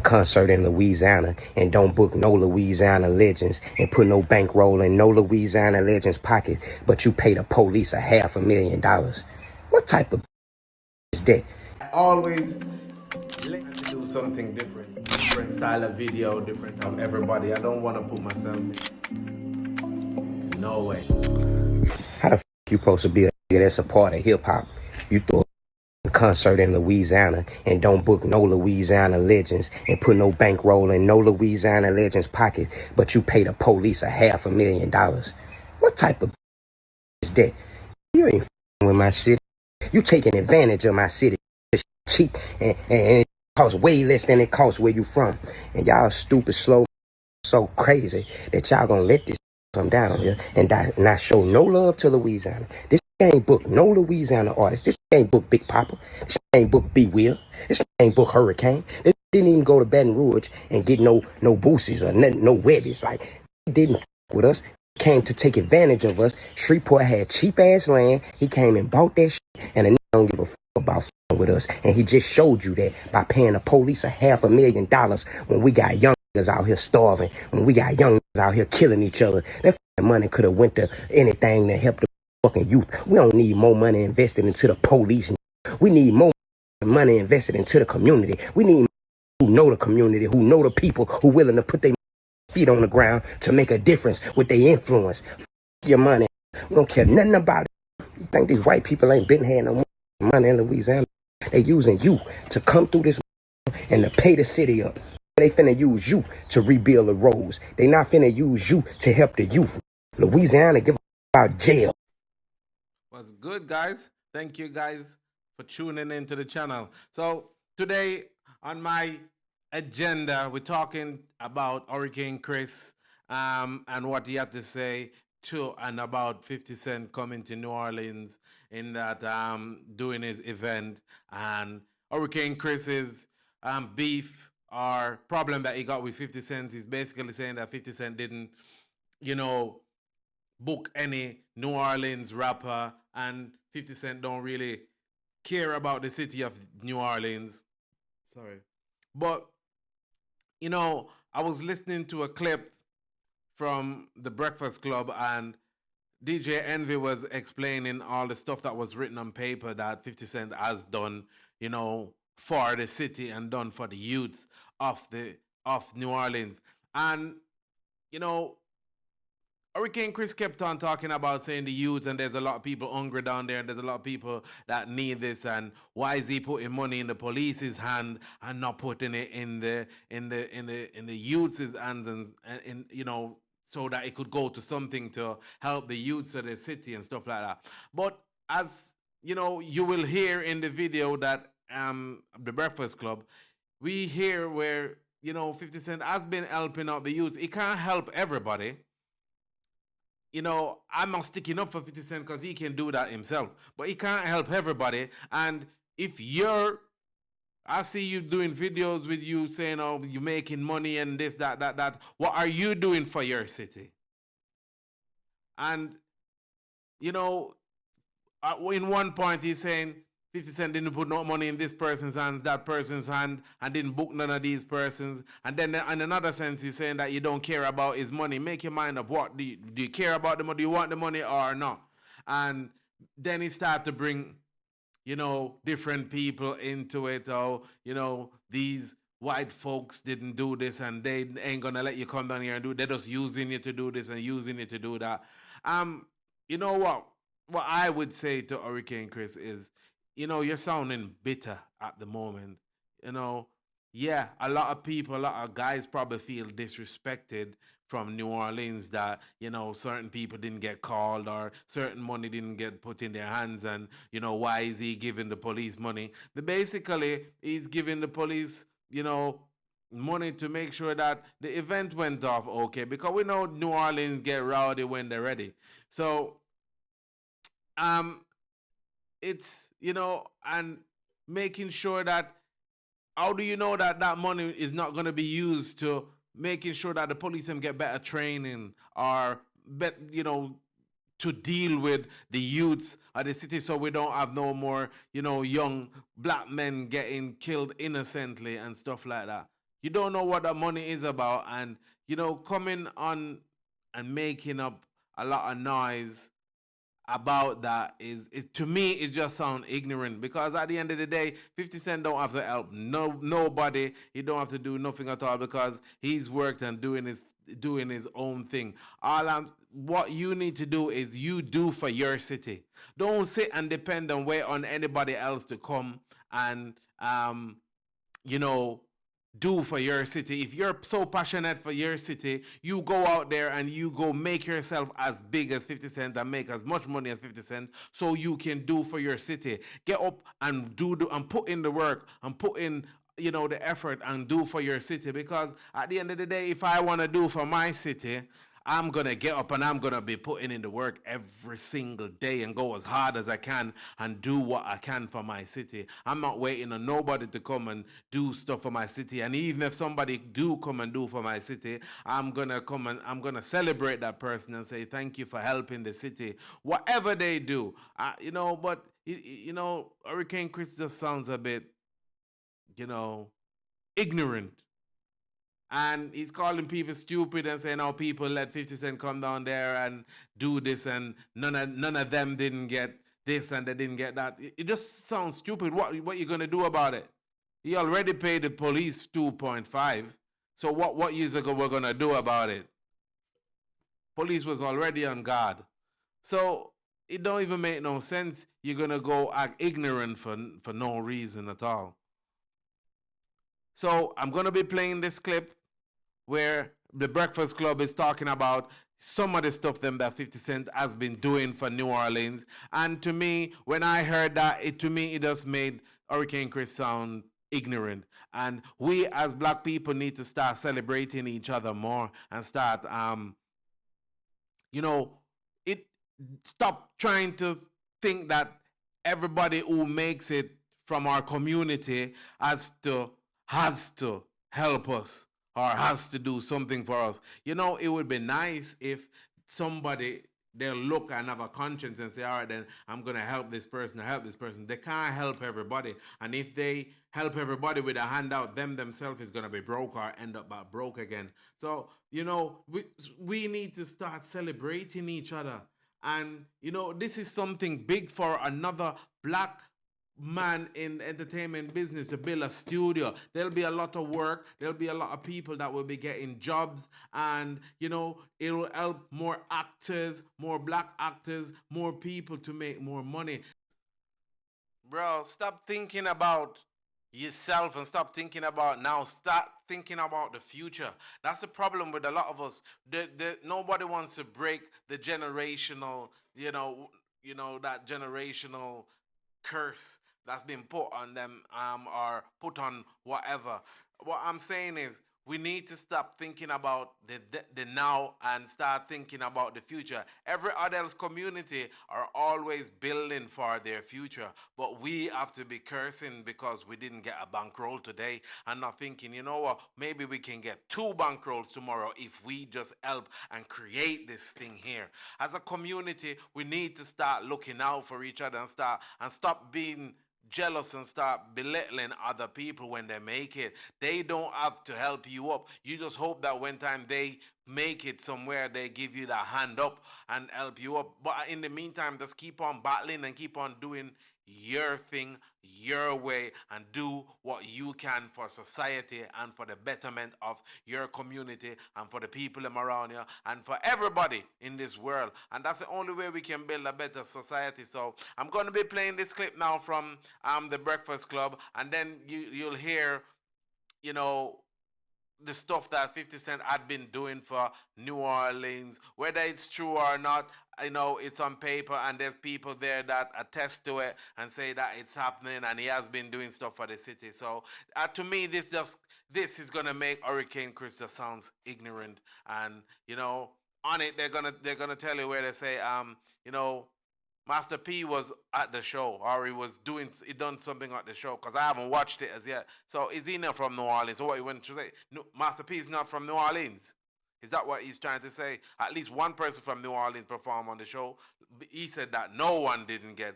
concert in Louisiana and don't book no Louisiana legends and put no bankroll in no Louisiana legends pocket, but you pay the police $500,000. What type of is that? I always like to do something different style of video, different from everybody. I don't want to put myself in. No way. How the you supposed to be a nigga that's a part of hip hop? You throw a concert in Louisiana and don't book no Louisiana legends and put no bankroll in no Louisiana legends pocket, but you pay the police $500,000. What type of is that? You ain't with my city. You taking advantage of my city. It's cheap and it costs way less than it costs where you from. And y'all stupid, slow, so crazy that y'all gonna let this come down here and not show no love to Louisiana. This ain't book no Louisiana artist. This ain't book Big Papa. This ain't book B Will. This ain't book Hurricane. This didn't even go to Baton Rouge and get no boosies or no Webbies. Like, he didn't with us. Came to take advantage of us. Shreveport had cheap ass land. He came and bought that shit, and a nigga don't give a fuck about with us. And he just showed you that by paying the police $500,000 when we got young niggas out here starving, when we got young niggas out here killing each other. That money could have went to anything to help the fucking youth. We don't need more money invested into the police. We need more money invested into the community. We need who know the community, who know the people, who willing to put their feet on the ground to make a difference with their influence. Your money. We don't care nothing about it. You think these white people ain't been having no money in Louisiana? They using you to come through this and to pay the city up. They finna use you to rebuild the roads. They not finna use you to help the youth. Louisiana give about jail. What's good, guys? Thank you guys for tuning into the channel. So today on my agenda, we're talking about Hurricane Chris and what he had to say to and about 50 Cent coming to New Orleans in that doing his event, and Hurricane Chris's beef or problem that he got with 50 Cent. Is basically saying that 50 Cent didn't, book any New Orleans rapper, and 50 Cent don't really care about the city of New Orleans. Sorry. But, I was listening to a clip from the Breakfast Club, and DJ Envy was explaining all the stuff that was written on paper that 50 Cent has done, for the city and done for the youths of New Orleans. And, Hurricane Chris kept on talking about saying the youth, and there's a lot of people hungry down there, and there's a lot of people that need this, and why is he putting money in the police's hand and not putting it in the youth's hands, and so that it could go to something to help the youths of the city and stuff like that. But as you will hear in the video that the Breakfast Club, we hear where 50 Cent has been helping out the youths. He can't help everybody. I'm not sticking up for 50 Cent because he can do that himself. But he can't help everybody. And if I see you doing videos with you saying, oh, you're making money and this, that. What are you doing for your city? And, in one point he's saying 50 Cent didn't put no money in this person's hand, that person's hand, and didn't book none of these persons. And then in another sense, he's saying that you don't care about his money. Make your mind up. What do you care about the money? Do you want the money or not? And then he started to bring, different people into it. Or, these white folks didn't do this, and they ain't gonna let you come down here and do it. They're just using you to do this and using you to do that. You know what? What I would say to Hurricane Chris is, you're sounding bitter at the moment. Yeah, a lot of guys probably feel disrespected from New Orleans that, certain people didn't get called or certain money didn't get put in their hands, and, why is he giving the police money? But basically, he's giving the police, money to make sure that the event went off okay, because we know New Orleans get rowdy when they're ready. So, it's, and making sure that, how do you know that that money is not going to be used to making sure that the police can get better training or, to deal with the youths of the city, so we don't have no more, young black men getting killed innocently and stuff like that. You don't know what that money is about, and coming on and making up a lot of noise about that is to me it just sounds ignorant, because at the end of the day 50 Cent don't have to help nobody. He don't have to do nothing at all, because he's worked and doing his own thing. What you need to do is you do for your city. Don't sit and depend and wait on anybody else to come and you know do for your city. If you're so passionate for your city, you go out there and you go make yourself as big as 50 Cent and make as much money as 50 Cent, so you can do for your city. Get up and and put in the work and put in the effort and do for your city, because at the end of the day, if I want to do for my city, I'm going to get up and I'm going to be putting in the work every single day and go as hard as I can and do what I can for my city. I'm not waiting on nobody to come and do stuff for my city. And even if somebody do come and do for my city, I'm going to come and I'm going to celebrate that person and say, thank you for helping the city. Whatever they do, but, Hurricane Chris just sounds a bit, ignorant. And he's calling people stupid and saying, "Oh, people let 50 Cent come down there and do this, and none of them didn't get this and they didn't get that." It just sounds stupid. What you gonna do about it? He already paid the police 2.5. So what years ago we're gonna do about it? Police was already on guard. So it don't even make no sense. You're gonna go act ignorant for no reason at all. So I'm gonna be playing this clip where the Breakfast Club is talking about some of the stuff them that 50 Cent has been doing for New Orleans. And to me, when I heard that, it just made Hurricane Chris sound ignorant. And we as black people need to start celebrating each other more and start it stop trying to think that everybody who makes it from our community has to help us or has to do something for us. It would be nice if somebody, they'll look and have a conscience and say, all right, then I'm going to help this person or help this person. They can't help everybody. And if they help everybody with a handout, themselves is going to be broke or end up back broke again. So, we need to start celebrating each other. And, this is something big for another black man in entertainment business to build a studio. There'll be a lot of work. There'll be a lot of people that will be getting jobs, and it'll help more actors, more black actors, more people to make more money. Bro, stop thinking about yourself and stop thinking about now. Start thinking about the future. That's the problem with a lot of us. Nobody wants to break the generational, that generational curse that's been put on them, or put on whatever. What I'm saying is, we need to stop thinking about the now and start thinking about the future. Every adult's community are always building for their future, but we have to be cursing because we didn't get a bankroll today, and not thinking, what, maybe we can get 2 bankrolls tomorrow if we just help and create this thing here. As a community, we need to start looking out for each other and stop being jealous and start belittling other people when they make it. They don't have to help you up. You just hope that when time they make it somewhere, they give you the hand up and help you up. But in the meantime, just keep on battling and keep on doing your thing your way and do what you can for society and for the betterment of your community and for the people around you and for everybody in this world. And that's the only way we can build a better society. So I'm going to be playing this clip now from the Breakfast Club, and then you'll hear the stuff that 50 Cent had been doing for New Orleans. Whether it's true or not, it's on paper and there's people there that attest to it and say that it's happening and he has been doing stuff for the city. So to me, this is gonna make Hurricane Chris just sounds ignorant. And on it they're gonna tell you where they say Master P was at the show, or he done something at the show, because I haven't watched it as yet. So is he not from New Orleans? So what he went to say? No, Master P is not from New Orleans. Is that what he's trying to say? At least one person from New Orleans performed on the show. He said that no one didn't get,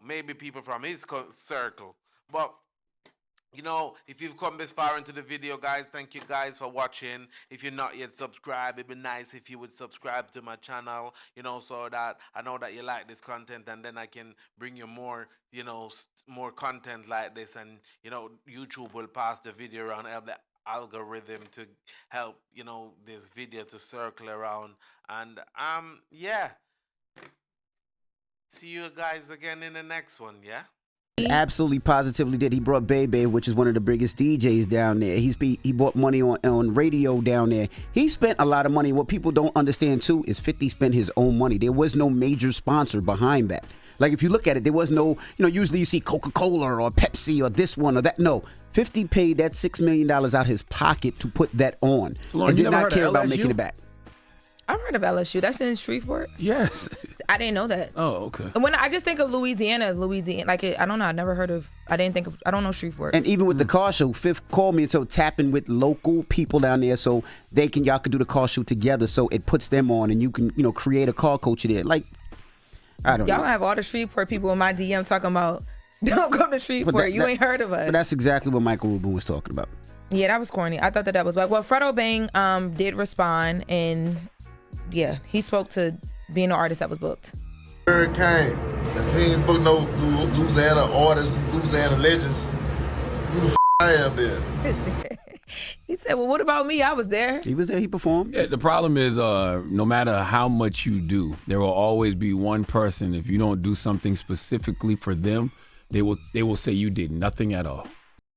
maybe people from his circle. But You know, if you've come this far into the video, guys, thank you guys for watching. If you're not yet subscribed, it'd be nice if you would subscribe to my channel, you know, so that I know that you like this content, and then I can bring you more, you know, more content like this. And, you know, YouTube will pass the video around, help the algorithm to help, you know, this video to circle around. And, yeah. See you guys again in the next one, yeah? Absolutely positively did. He brought Bebe, which is one of the biggest DJs down there. He bought money on radio down there. He spent a lot of money. What people don't understand too is 50 spent his own money. There was no major sponsor behind that. Like if you look at it, there was no, you know, usually you see Coca-Cola or Pepsi or this one or that. No, 50 paid that $6 million out his pocket to put that on, So Lauren, and you did never not heard care of about LSU? making it back. I've heard of LSU. That's in Shreveport. Yes. I didn't know that. Oh, okay. When I just think of Louisiana as Louisiana, like I don't know. I never heard of. I don't know Shreveport. And even with the car show, Fifth called me and so tapping with local people down there so y'all could do the car show together. So it puts them on and you can, you know, create a car culture there. Like, I don't Y'all know. gonna have all the Shreveport people in my DM talking about don't come to Shreveport. You ain't heard of us. But that's exactly what Michael Rubin was talking about. Yeah, that was corny. I thought that was like. Well, Fredo Bang did respond, and yeah, he spoke to being an artist that was booked. Hurricane. If he ain't book no Louisiana artists, Louisiana legends, who the I am then? He said, "Well, what about me? I was there." He was there. He performed. Yeah, the problem is, no matter how much you do, there will always be one person. If you don't do something specifically for them, they will say you did nothing at all.